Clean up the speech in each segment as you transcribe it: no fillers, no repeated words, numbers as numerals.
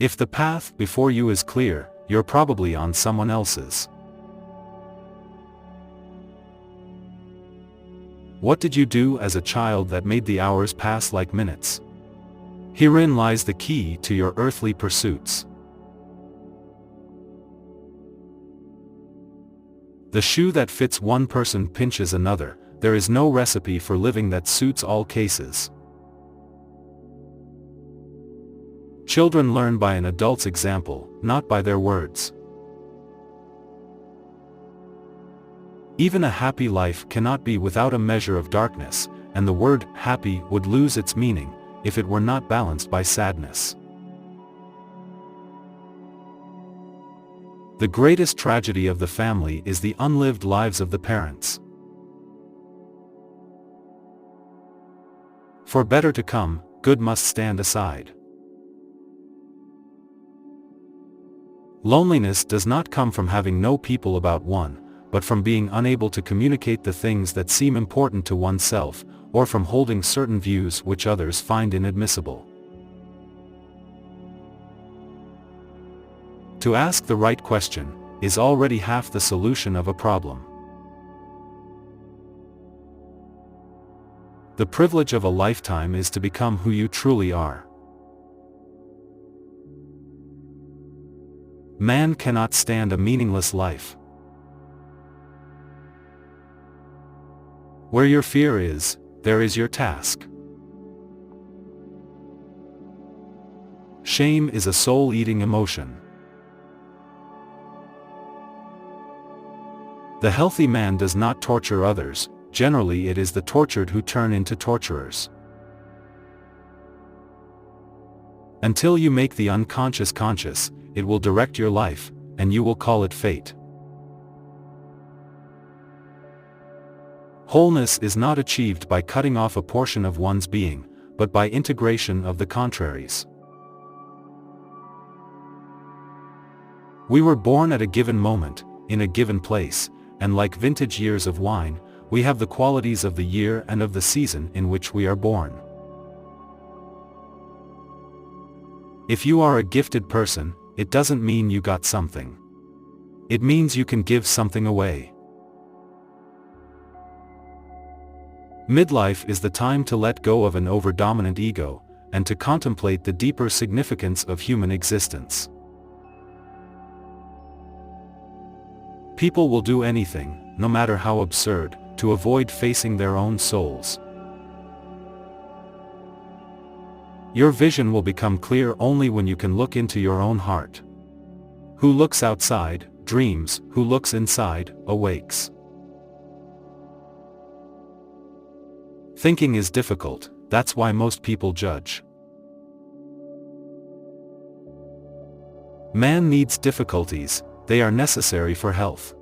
If the path before you is clear, you're probably on someone else's. What did you do as a child that made the hours pass like minutes? Herein lies the key to your earthly pursuits. The shoe that fits one person pinches another. There is no recipe for living that suits all cases. Children learn by an adult's example, not by their words. Even a happy life cannot be without a measure of darkness, and the word happy would lose its meaning if it were not balanced by sadness. The greatest tragedy of the family is the unlived lives of the parents. For better to come, good must stand aside. Loneliness does not come from having no people about one, but from being unable to communicate the things that seem important to oneself, or from holding certain views which others find inadmissible. To ask the right question is already half the solution of a problem. The privilege of a lifetime is to become who you truly are. Man cannot stand a meaningless life. Where your fear is, there is your task. Shame is a soul-eating emotion. The healthy man does not torture others. Generally it is the tortured who turn into torturers. Until you make the unconscious conscious, it will direct your life, and you will call it fate. Wholeness is not achieved by cutting off a portion of one's being, but by integration of the contraries. We were born at a given moment, in a given place, and like vintage years of wine, we have the qualities of the year and of the season in which we are born. If you are a gifted person, it doesn't mean you got something. It means you can give something away. Midlife is the time to let go of an over-dominant ego, and to contemplate the deeper significance of human existence. People will do anything, no matter how absurd, to avoid facing their own souls. Your vision will become clear only when you can look into your own heart. Who looks outside, dreams. Who looks inside, awakes. Thinking is difficult, that's why most people judge. Man needs difficulties, they are necessary for health.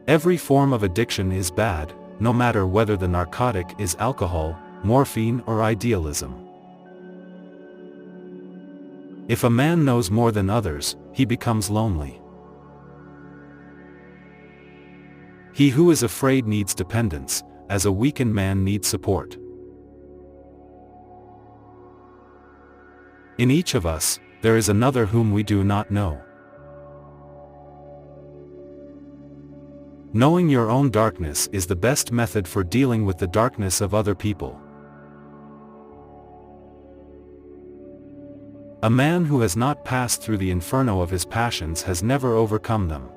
Every form of addiction is bad, no matter whether the narcotic is alcohol, morphine or idealism. If a man knows more than others, he becomes lonely. He who is afraid needs dependence, as a weakened man needs support. In each of us, there is another whom we do not know. Knowing your own darkness is the best method for dealing with the darkness of other people. A man who has not passed through the inferno of his passions has never overcome them.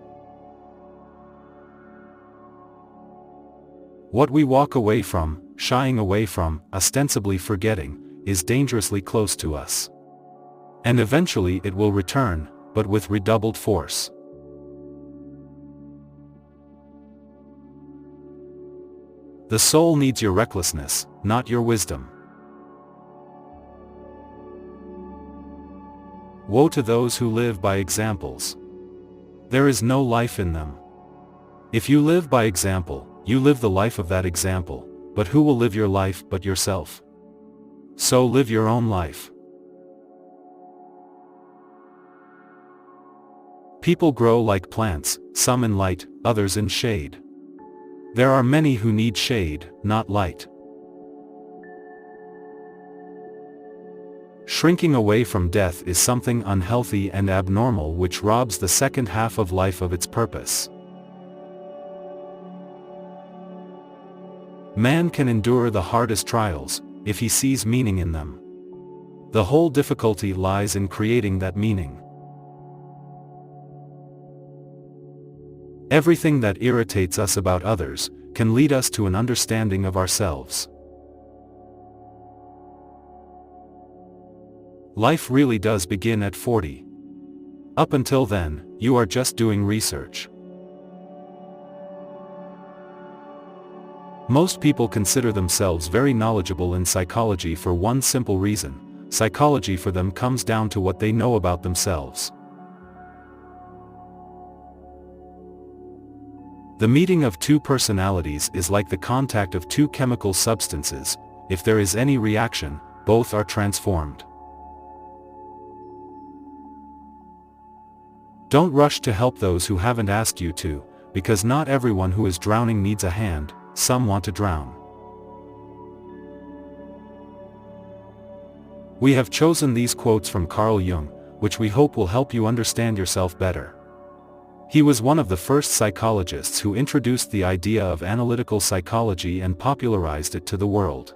What we walk away from, shying away from, ostensibly forgetting, is dangerously close to us. And eventually it will return, but with redoubled force. The soul needs your recklessness, not your wisdom. Woe to those who live by examples. There is no life in them. If you live by example, you live the life of that example, but who will live your life but yourself? So live your own life. People grow like plants, some in light, others in shade. There are many who need shade, not light. Shrinking away from death is something unhealthy and abnormal which robs the second half of life of its purpose. Man can endure the hardest trials, if he sees meaning in them. The whole difficulty lies in creating that meaning. Everything that irritates us about others can lead us to an understanding of ourselves. Life really does begin at 40. Up until then, you are just doing research. Most people consider themselves very knowledgeable in psychology for one simple reason: psychology for them comes down to what they know about themselves. The meeting of two personalities is like the contact of two chemical substances. If there is any reaction, both are transformed. Don't rush to help those who haven't asked you to, because not everyone who is drowning needs a hand. Some want to drown. We have chosen these quotes from Carl Jung, which we hope will help you understand yourself better. He was one of the first psychologists who introduced the idea of analytical psychology and popularized it to the world.